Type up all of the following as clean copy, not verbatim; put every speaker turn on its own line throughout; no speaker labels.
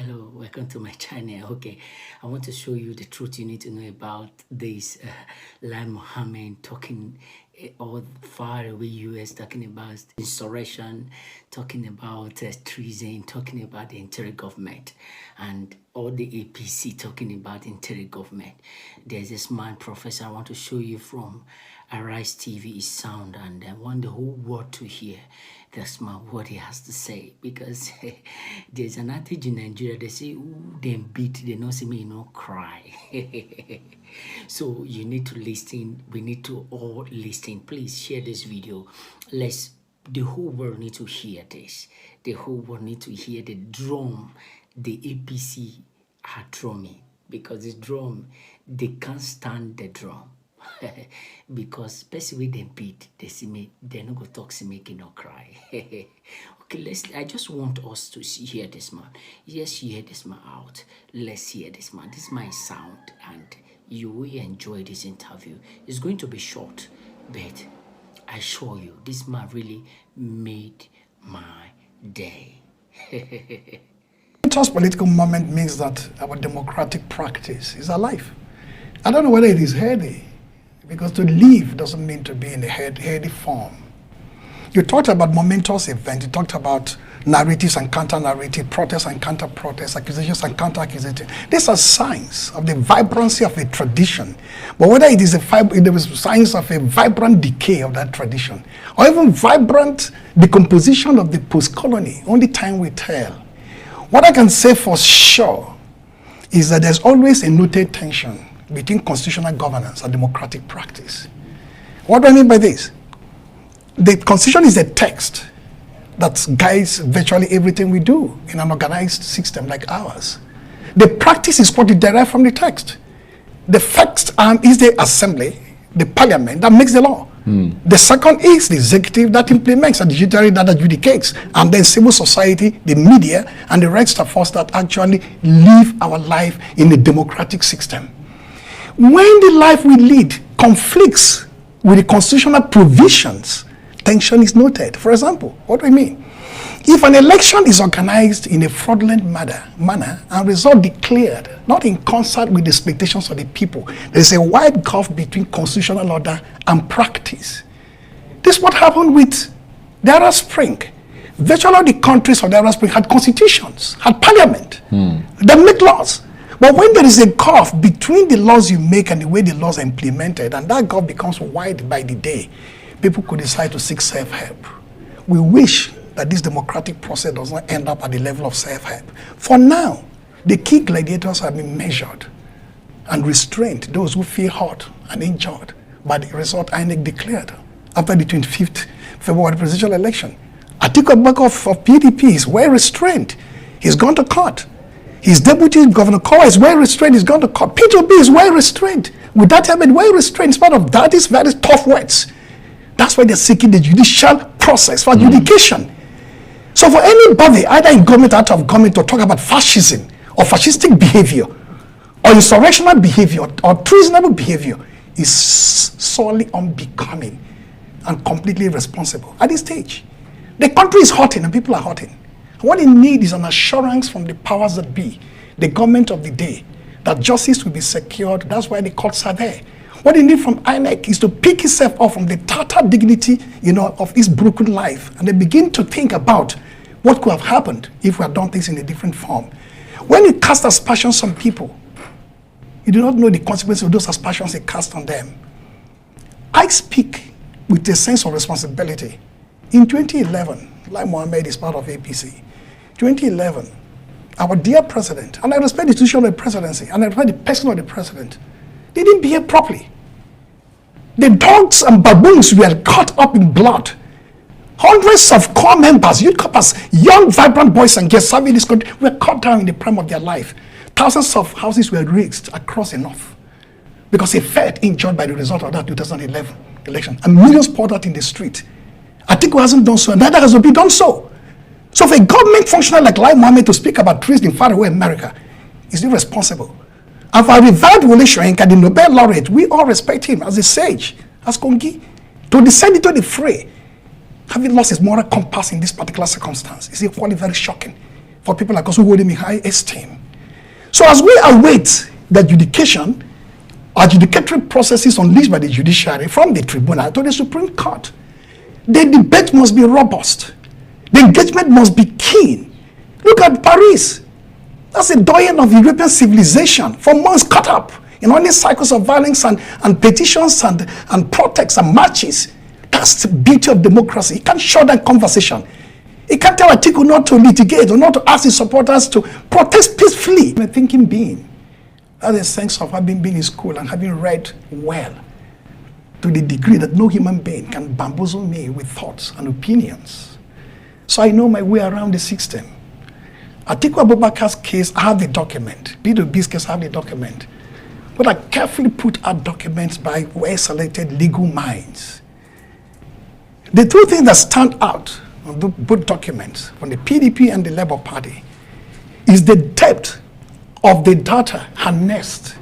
Hello, welcome to my channel. Okay, I want to show you the truth you need to know about this Mohammed talking all far away US, talking about insurrection, talking about treason, talking about the interior government, and all the APC talking about interior government. There's this man, professor, I want to show you from Arise TV is sound, and I want the whole world to hear that's what he has to say, because there's an adage in Nigeria, they say, ooh, them beat, they not see me, cry. So you need to listen. We need to all listen. Please share this video. The whole world need to hear this. The whole world need to hear the drum the APC are drumming, because the drum, they can't stand the drum. Because especially when they beat, they see me, they're not gonna talk, see me, no cry. Okay, I just want us to hear this man. Yes, hear this man out. Let's hear this man. This man is sound, and you will enjoy this interview. It's going to be short, but I assure you, this man really made my day.
This political moment means that our democratic practice is alive. I don't know whether it is heady, because to live doesn't mean to be in a heady form. You talked about momentous events, you talked about narratives and counter-narrative, protests and counter-protests, accusations and counter-accusations. These are signs of the vibrancy of a tradition. But whether it is signs of a vibrant decay of that tradition, or even vibrant decomposition of the post-colony, only time will tell. What I can say for sure is that there's always a noted tension between constitutional governance and democratic practice. What do I mean by this? The Constitution is a text that guides virtually everything we do in an organized system like ours. The practice is what you derive from the text. The first arm is the assembly, the parliament that makes the law. The second is the executive that implements, and the judiciary that adjudicates, and then civil society, the media, and the rest of us that actually live our life in a democratic system. When the life we lead conflicts with the constitutional provisions, tension is noted. For example, what do I mean? If an election is organized in a fraudulent manner and result declared not in concert with the expectations of the people, there is a wide gulf between constitutional order and practice. This is what happened with the Arab Spring. Virtually all the countries of the Arab Spring had constitutions, had parliament. They make laws. But when there is a gulf between the laws you make and the way the laws are implemented, and that gulf becomes wide by the day, people could decide to seek self-help. We wish that this democratic process does not end up at the level of self-help. For now, the key gladiators have been measured and restrained, those who feel hurt and injured by the result INEC declared after the 25th February presidential election. Atiku Abubakar of PDP is well restrained. He's gone to court. His deputy, Governor Kowa, is well restrained. He's gone to court. P2B is well restrained. With that, Ahmed, well restrained. In spite of that, is very tough words. That's why they're seeking the judicial process for adjudication. So for anybody, either in government or out of government, to talk about fascism or fascistic behavior or insurrectional behavior or treasonable behavior is sorely unbecoming and completely irresponsible at this stage. The country is hurting and people are hurting. What they need is an assurance from the powers that be, the government of the day, that justice will be secured. That's why the courts are there. What they need from INEC is to pick itself up from the tattered dignity, of this broken life, and they begin to think about what could have happened if we had done things in a different form. When you cast aspersions on people, you do not know the consequences of those aspersions they cast on them. I speak with a sense of responsibility. In 2011, like Mohammed is part of APC, 2011, our dear president, and I respect the institution of the presidency, and I respect the person of the president, they didn't behave properly. The dogs and baboons were caught up in blood. Hundreds of core members, youth corpers, young, vibrant boys and girls serving this country were cut down in the prime of their life. Thousands of houses were razed across the north because they felt injured by the result of that 2011 election. And millions poured out in the street. Atiku hasn't done so, and neither has Obi done so. So for a government functionary like Lai Mohammed to speak about treason in faraway America is irresponsible. And for a revered Wole Soyinka, the Nobel laureate, we all respect him as a sage, as Kongi, to descend into the fray, having lost his moral compass in this particular circumstance, is equally very shocking. for people like us who hold him in high esteem. So as we await the adjudicatory processes unleashed by the judiciary from the tribunal to the Supreme Court, the debate must be robust. The engagement must be keen. Look at Paris. That's the doyen of European civilization. For months caught up in only cycles of violence and petitions and protests and marches. That's the beauty of democracy. You can't shut down conversation. You can't tell Atiku not to litigate or not to ask his supporters to protest peacefully. I'm a thinking being. That's the sense of having been in school and having read well, to the degree that no human being can bamboozle me with thoughts and opinions. So I know my way around the system. Atiku Abubakar's case, I have the document. B2B's case, I have the document. But I carefully put out documents by well-selected legal minds. The two things that stand out on both documents, from the PDP and the Labour Party, is the depth of the data harnessed,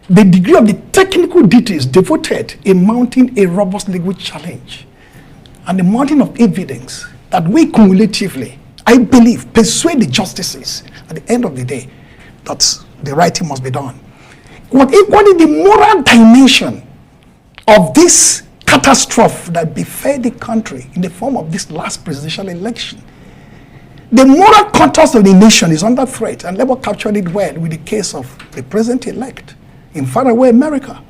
the degree of the technical details devoted in mounting a robust legal challenge, and the mounting of evidence that we cumulatively, I believe, persuade the justices at the end of the day that the right thing must be done. What is the moral dimension of this catastrophe that befell the country in the form of this last presidential election? The moral contours of the nation is under threat, and Labour captured it well with the case of the president-elect in faraway America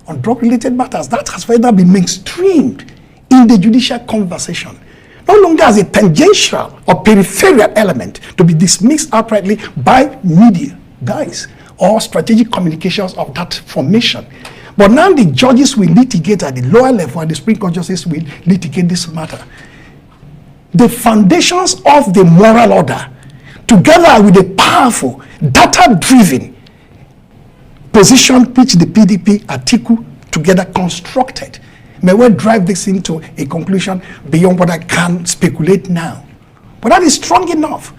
on drug-related matters. That has further been mainstreamed in the judicial conversation, no longer as a tangential or peripheral element to be dismissed outrightly by media guys or strategic communications of that formation. But now the judges will litigate at the lower level, and the Supreme Court justices will litigate this matter. The foundations of the moral order, together with the powerful, data-driven position which the PDP, Atiku, together constructed, may well drive this into a conclusion beyond what I can speculate now. But that is strong enough.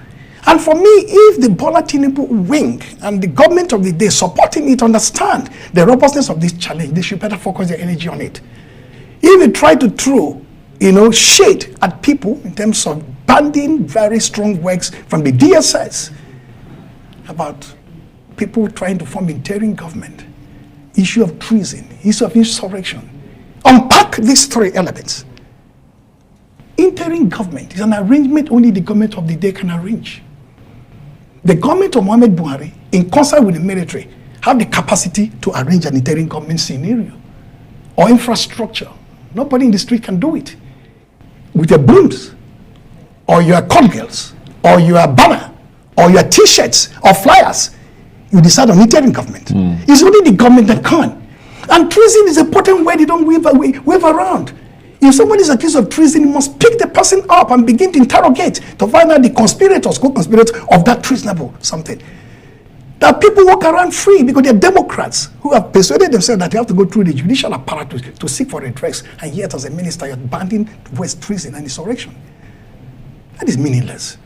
And for me, if the Bola Tinubu wing and the government of the day supporting it understand the robustness of this challenge, they should better focus their energy on it. If they try to throw shade at people in terms of banning very strong works from the DSS about people trying to form interim government, issue of treason, issue of insurrection, unpack these three elements. Interim government is an arrangement only the government of the day can arrange. The government of Mohammed Buhari, in concert with the military, have the capacity to arrange an interim government scenario or infrastructure. Nobody in the street can do it. With your brooms, or your call-girls, or your banner, or your t-shirts, or flyers, you decide on interim government. It's only the government that can. And treason is a potent word they don't wave around. If somebody is accused of treason, you must pick the person up and begin to interrogate to find out the conspirators, co-conspirators of that treasonable something. That people walk around free because they're Democrats who have persuaded themselves that they have to go through the judicial apparatus to seek for redress, and yet as a minister you're banning West treason and insurrection. That is meaningless.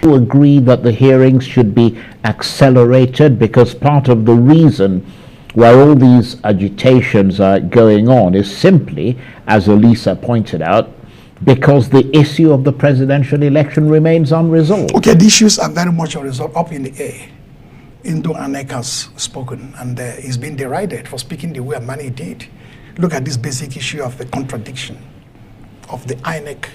You agree that the hearings should be accelerated, because part of the reason why all these agitations are going on is simply, as Elisa pointed out, because the issue of the presidential election remains unresolved.
Okay, the issues are very much unresolved, up in the air. Indo Anek has spoken, and he's been derided for speaking the way Amani did. Look at this basic issue of the contradiction of the INEC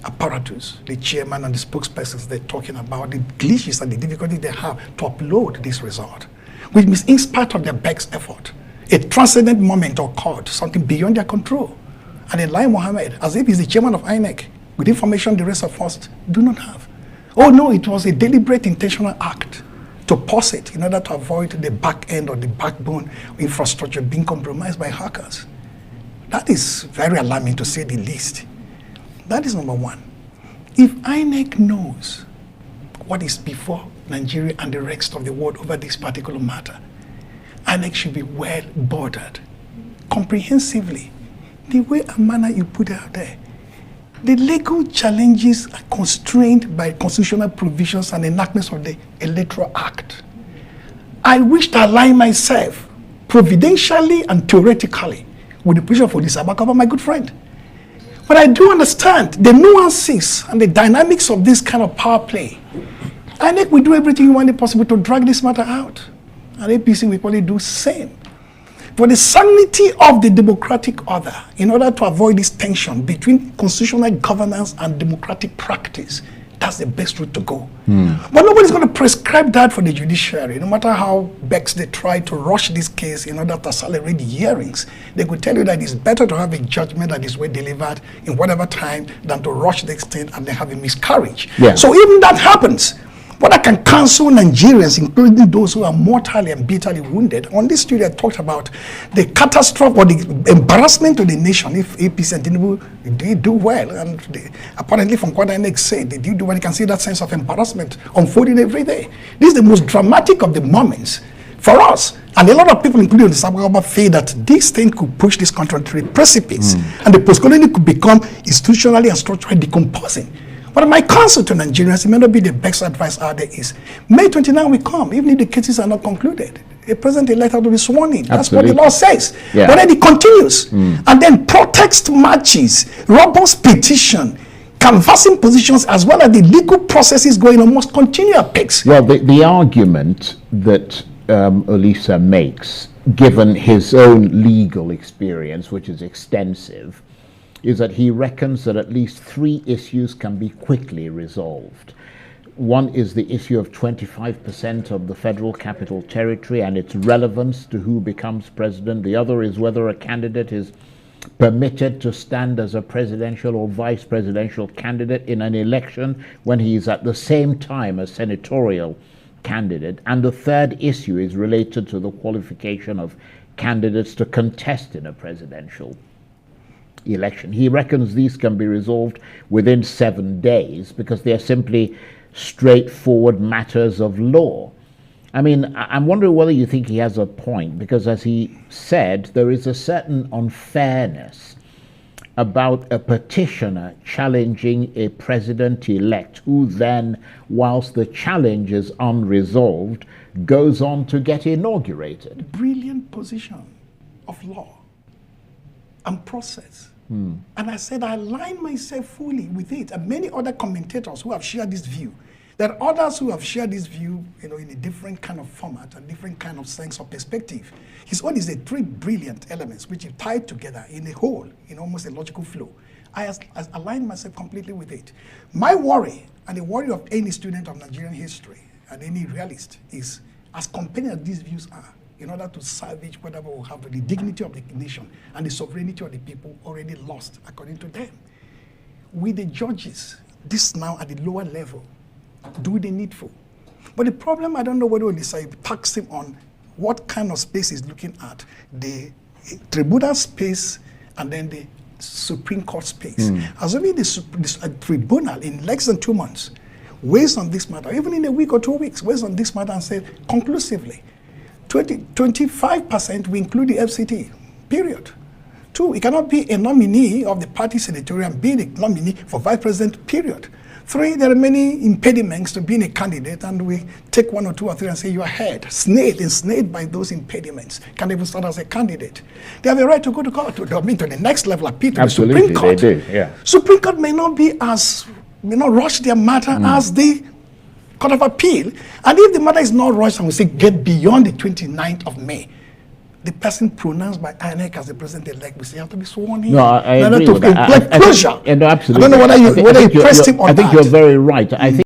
apparatus, the chairman and the spokespersons. They're talking about the glitches and the difficulty they have to upload this result, which means in spite of their best effort, a transcendent moment occurred, something beyond their control. And then Lai Mohammed, as if he's the chairman of INEC, with information the rest of us do not have. Oh no, it was a deliberate intentional act to pause it in order to avoid the back end or the backbone infrastructure being compromised by hackers. That is very alarming, to say the least. That is number one. If INEC knows what is before Nigeria and the rest of the world over this particular matter, INEC should be well bordered, comprehensively, the way and manner you put it out there. The legal challenges are constrained by constitutional provisions and enactments of the Electoral Act. I wish to align myself providentially and theoretically with the position for this Abakaba, my good friend. But I do understand the nuances and the dynamics of this kind of power play. I think we do everything humanly possible to drag this matter out. And APC will probably do the same. For the sanity of the democratic order, in order to avoid this tension between constitutional governance and democratic practice, that's the best route to go. But nobody's going to prescribe that for the judiciary. No matter how vexed they try to rush this case in order to accelerate the hearings, they could tell you that it's better to have a judgment that is well delivered in whatever time than to rush the extent and then have a miscarriage.
Yeah. So
even that happens. What I can counsel Nigerians, including those who are mortally and bitterly wounded, on this studio I talked about the catastrophe or the embarrassment to the nation if APC and Tinubu they do well. And apparently from what I said, they do well. You can see that sense of embarrassment unfolding every day. This is the most dramatic of the moments for us. And a lot of people, including the Sabagaba, feel that this thing could push this country to the precipice. And the post-colonial could become institutionally and structurally decomposing. But my counsel to Nigerians, it may not be the best advice out there, is May 29 will come, even if the cases are not concluded. A president-elect will be sworn in. That's what the law says.
Yeah.
But then it continues. And then protest marches, robust petition, canvassing positions, as well as the legal processes going on must continue at pace.
Well, the argument that Olisa makes, given his own legal experience, which is extensive, is that he reckons that at least 3 issues can be quickly resolved. One is the issue of 25% of the Federal Capital Territory and its relevance to who becomes president. The other is whether a candidate is permitted to stand as a presidential or vice presidential candidate in an election when he is at the same time a senatorial candidate. And the third issue is related to the qualification of candidates to contest in a presidential election. He reckons these can be resolved within 7 days because they are simply straightforward matters of law. I mean, I'm wondering whether you think he has a point, because as he said, there is a certain unfairness about a petitioner challenging a president-elect who then, whilst the challenge is unresolved, goes on to get inaugurated.
Brilliant position of law and process. And I said I align myself fully with it, and many other commentators who have shared this view. There are others who have shared this view, in a different kind of format, a different kind of sense or perspective. His own is the 3 brilliant elements which are tied together in a whole, in almost a logical flow. I align myself completely with it. My worry, and the worry of any student of Nigerian history and any realist, is as compelling as these views are, in order to salvage whatever will have the dignity of the nation and the sovereignty of the people already lost, according to them. With the judges, this now at the lower level, do the needful. But the problem, I don't know whether we'll decide, tax him on what kind of space he's looking at, the tribunal space and then the Supreme Court space. Assuming the tribunal in less than 2 months weighs on this matter, even in a week or 2 weeks, weighs on this matter and say conclusively, 25% we include the FCT, period. 2, it cannot be a nominee of the party senatorial and be the nominee for vice president, period. 3, there are many impediments to being a candidate, and we take 1 or 2 or 3 and say you are ahead, ensnared by those impediments, can't even start as a candidate. They have a right to go to court, to the next level, appeal to the Supreme Court.
They do, yeah.
Supreme Court may not rush their matter as the Court of Appeal. And if the matter is not rushed and we say get beyond the 29th of May, the person pronounced by INEC as the president-elect will say have to be sworn in.
No, I agree with that.
Closure.
No, absolutely.
I don't know whether you pressed him on that.
I think you're very right. I think